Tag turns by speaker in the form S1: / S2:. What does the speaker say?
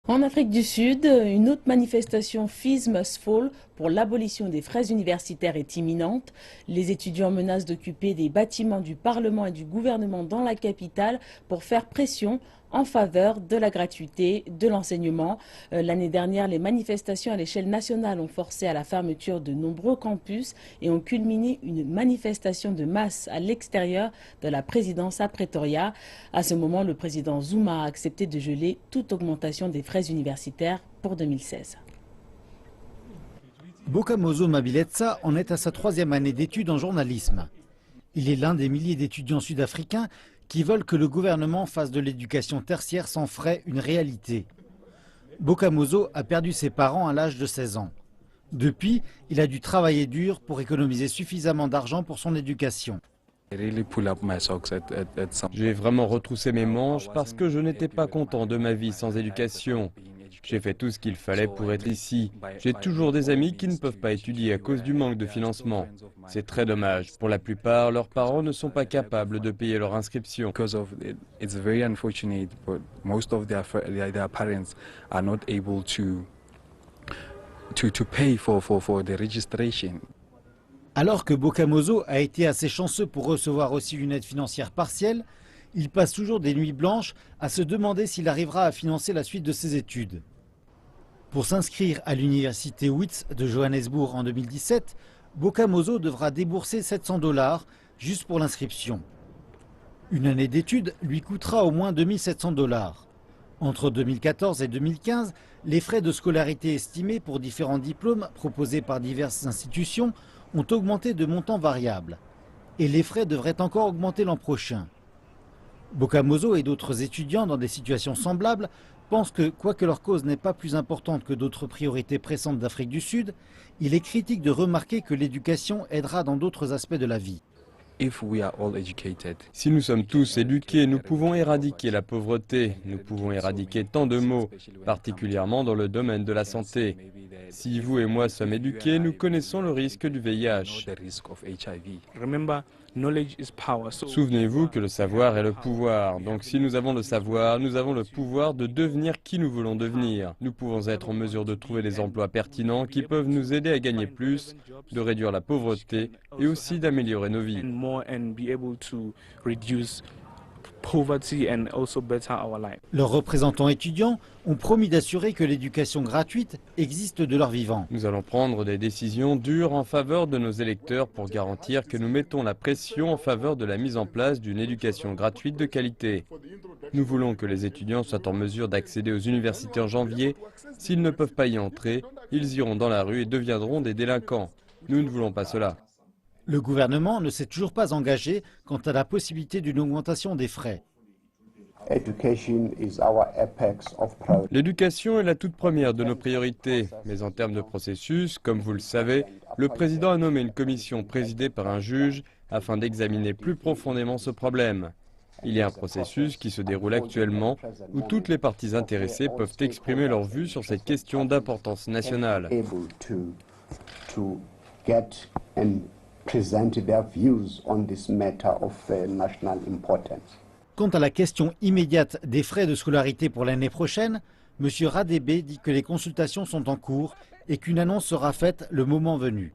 S1: En Afrique du Sud, une autre manifestation Fees Must Fall pour l'abolition des frais universitaires est imminente. Les étudiants menacent d'occuper des bâtiments du Parlement et du gouvernement dans la capitale pour faire pression en faveur de la gratuité de l'enseignement. L'année dernière, les manifestations à l'échelle nationale ont forcé à la fermeture de nombreux campus et ont culminé une manifestation de masse à l'extérieur de la présidence à Pretoria. À ce moment, le président Zuma a accepté de geler toute augmentation des frais universitaires pour 2016.
S2: Bokamoso Mabiletsa en est à sa 3e année d'études en journalisme. Il est l'un des milliers d'étudiants sud-africains qui veulent que le gouvernement fasse de l'éducation tertiaire sans frais une réalité. Bokamoso a perdu ses parents à l'âge de 16 ans. Depuis, il a dû travailler dur pour économiser suffisamment d'argent pour son éducation.
S3: J'ai vraiment retroussé mes manches parce que je n'étais pas content de ma vie sans éducation. J'ai fait tout ce qu'il fallait pour être ici. J'ai toujours des amis qui ne peuvent pas étudier à cause du manque de financement. C'est très dommage. Pour la plupart, leurs parents ne sont pas capables de payer leur inscription.
S2: Alors que Bokamoso a été assez chanceux pour recevoir aussi une aide financière partielle, il passe toujours des nuits blanches à se demander s'il arrivera à financer la suite de ses études. Pour s'inscrire à l'université Wits de Johannesburg en 2017, Bokamoso devra débourser 700 $ juste pour l'inscription. Une année d'études lui coûtera au moins 2700 $. Entre 2014 et 2015, les frais de scolarité estimés pour différents diplômes proposés par diverses institutions ont augmenté de montants variables. Et les frais devraient encore augmenter l'an prochain. Bokamoso et d'autres étudiants dans des situations semblables pensent que, quoique leur cause n'est pas plus importante que d'autres priorités pressantes d'Afrique du Sud, il est critique de remarquer que l'éducation aidera dans d'autres aspects de la vie.
S3: Si nous sommes tous éduqués, nous pouvons éradiquer la pauvreté, nous pouvons éradiquer tant de maux, particulièrement dans le domaine de la santé. Si vous et moi sommes éduqués, nous connaissons le risque du VIH. Souvenez-vous que le savoir est le pouvoir. Donc si nous avons le savoir, nous avons le pouvoir de devenir qui nous voulons devenir. Nous pouvons être en mesure de trouver des emplois pertinents qui peuvent nous aider à gagner plus, de réduire la pauvreté et aussi d'améliorer nos vies.
S2: Leurs représentants étudiants ont promis d'assurer que l'éducation gratuite existe de leur vivant.
S3: Nous allons prendre des décisions dures en faveur de nos électeurs pour garantir que nous mettons la pression en faveur de la mise en place d'une éducation gratuite de qualité. Nous voulons que les étudiants soient en mesure d'accéder aux universités en janvier. S'ils ne peuvent pas y entrer, ils iront dans la rue et deviendront des délinquants. Nous ne voulons pas cela.
S2: Le gouvernement ne s'est toujours pas engagé quant à la possibilité d'une augmentation des frais.
S3: L'éducation est la toute première de nos priorités, mais en termes de processus, comme vous le savez, le président a nommé une commission présidée par un juge afin d'examiner plus profondément ce problème. Il y a un processus qui se déroule actuellement où toutes les parties intéressées peuvent exprimer leur vue sur cette question d'importance nationale.
S2: Quant à la question immédiate des frais de scolarité pour l'année prochaine, M. Radebe dit que les consultations sont en cours et qu'une annonce sera faite le moment venu.